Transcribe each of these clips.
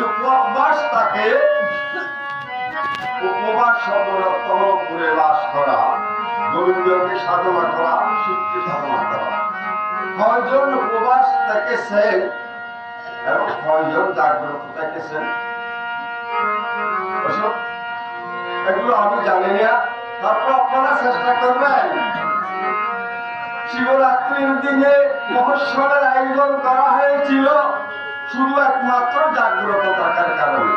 উপবাস থাকে, উপবাস শব্দরত্ন করে বাস করা, গোবিন্দকে সাধনা করা, শিবকে সাধনা করা। কয়জন উপবাস থেকেছেন এবং কয়জন জাগ্রত থেকেছেন এগুলো আমি জানি না। তারপর আপনারা চেষ্টা করবেন। শিবরাত্রির দিনে মহোৎসবের আয়োজন করা হয়েছিল শুধু একমাত্র জাগ্রত থাকার কারণে।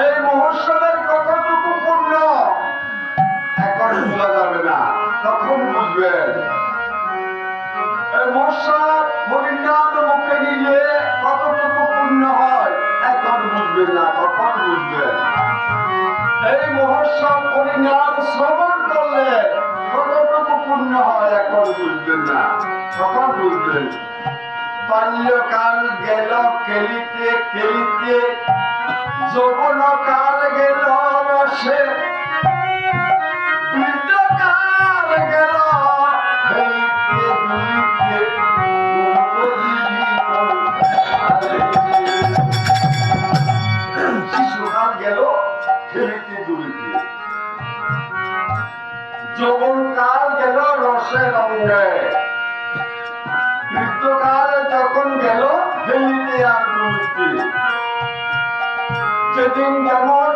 এই মহোৎসবের কতটুকু পূর্ণ এখন বোঝা যাবে না, তখন বুঝবেন। এই মহোৎসব হরিনাম মুখে নিলে কতটুকু পূর্ণ হয় এখন বুঝবেন না, তখন বুঝবেন। এই মহোৎসব হরিনাম শ্রবণ করলে কতটুকু পূর্ণ হয় এখন বুঝবেন না, তখন বুঝবেন। বাল্যকাল গেল খেলিতে খেলিতে, যৌবনকাল গেল রসে, বৃদ্ধকাল গেল খেলিতে দুলিতে, শিশুকাল গেল খেলিতে দুলিতে, যৌবনকাল গেল রসে রঙে, বৃদ্ধকাল যখন গেল খেলিতে আর দুলিতে। যেদিন যেমন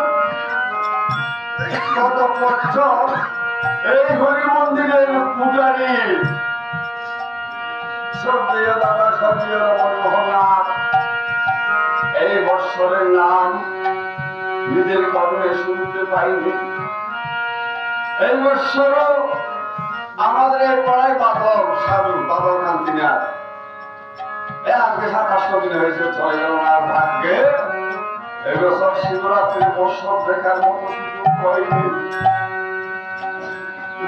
কত বছর এই হরি মন্দিরের পূজারী শ্রদ্ধেয় দাদা শ্রদ্ধেয় মনমোহননাথ এই বৎসরের নাম নিজের কর্ণে শুনতে পাইনি। এই বৎসরও আমাদের এই পাড়ায় বাদল সাধু বাদল কান্তিনাথ আজকে 27 দিন হয়েছে, চলে গেল না ভাগ্যে। এবছর শিবরাত্রির বৎসর দেখার মতো সুযোগ হয়নি।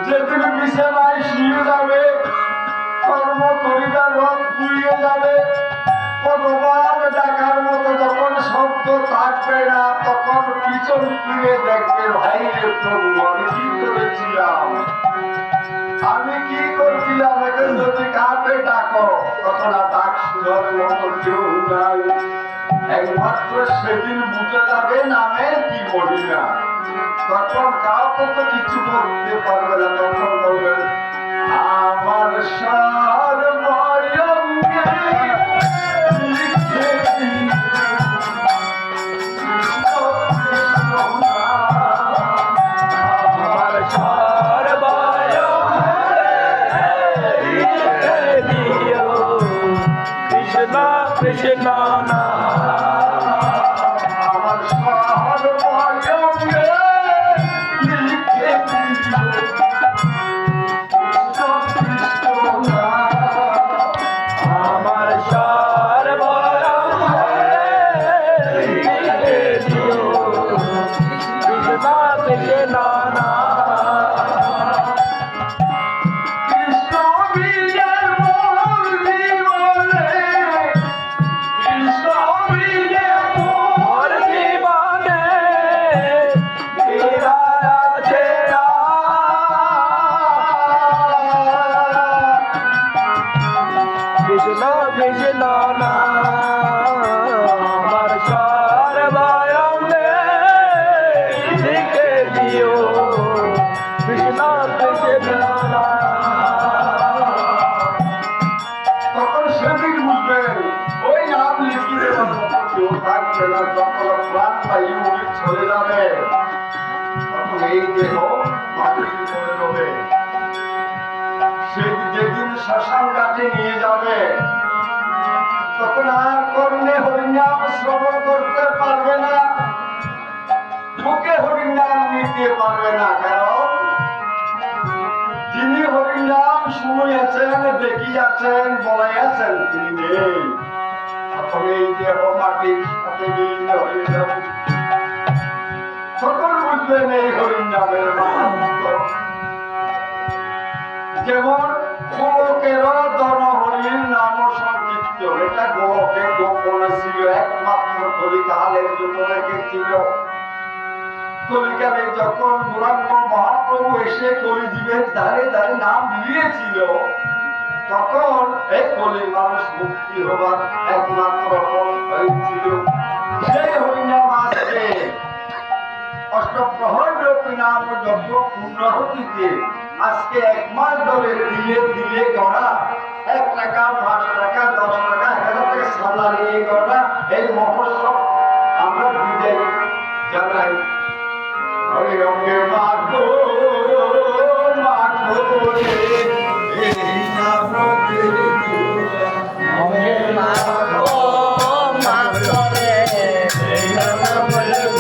যেদিন বিছানায় শুয়ে যাবে, কর্ম করিবার রথ পুড়িয়ে যাবে, ভগবান ডাকার মতো যখন শব্দ থাকবে না, তখন পিছন ফিরে দেখবে ভাই রে প্রভু আমি কি করেছিলাম, আমি কি করছিলাম, এখন যদি কাকে ডাকো তখন আর ডাক শুধার মতো কেউ নাই। একমাত্র সেদিন বুঝে যাবে নামের কি মহিমা, তখন কাউকে তো কিছু করতে পারবে না। তখন বলবেন আমার সর্বয়ঙ্গে লিখে দিন কৃষ্ণ কৃষ্ণ আমার সর্বয়ঙ্গে লিখে দিও কৃষ্ণ কৃষ্ণ না। যেদিন শ্মশান ঘাটে নিয়ে যাবে তখন আর কর্ণে হরিনাম শ্রবণ করতে পারবে না, মুখে হরিনাম নিতে পারবে না। কারণ যিনি হরিনাম শুনিয়াছেন, দেখিয়াছেন, বলাইয়াছেন তিনি নেই। তখন এই দেহ মাটির সাথে মিলিত হয়ে যাবে, তখন বুঝবেন এই হরিনামের মাহাত্ম্য। যেমন গোলকেরও জনহরির নাম সংকীর্তন, এটা গোলকে গোপনে ছিল, একমাত্র কলিকালের জন্য রেখেছিল। কলিকালে যখন গৌরাঙ্গ মহাপ্রভু এসে কলিযুগের দ্বারে দ্বারে নাম দিয়েছিল, তখন এই কলি মানুষ মুক্তি হবার একমাত্র পথ হয়েছিল সেই হরিনাম। আজকে অষ্টপ্রহর ব্যাপী নাম যজ্ঞ পূর্ণাহুতিতে আজকে এক মাস ধরে দিলে দিলে গড়া 1 টাকা 5 টাকা 10 টাকা 1000 টাকা সাদা নিয়ে গড়া এই মহোৎসব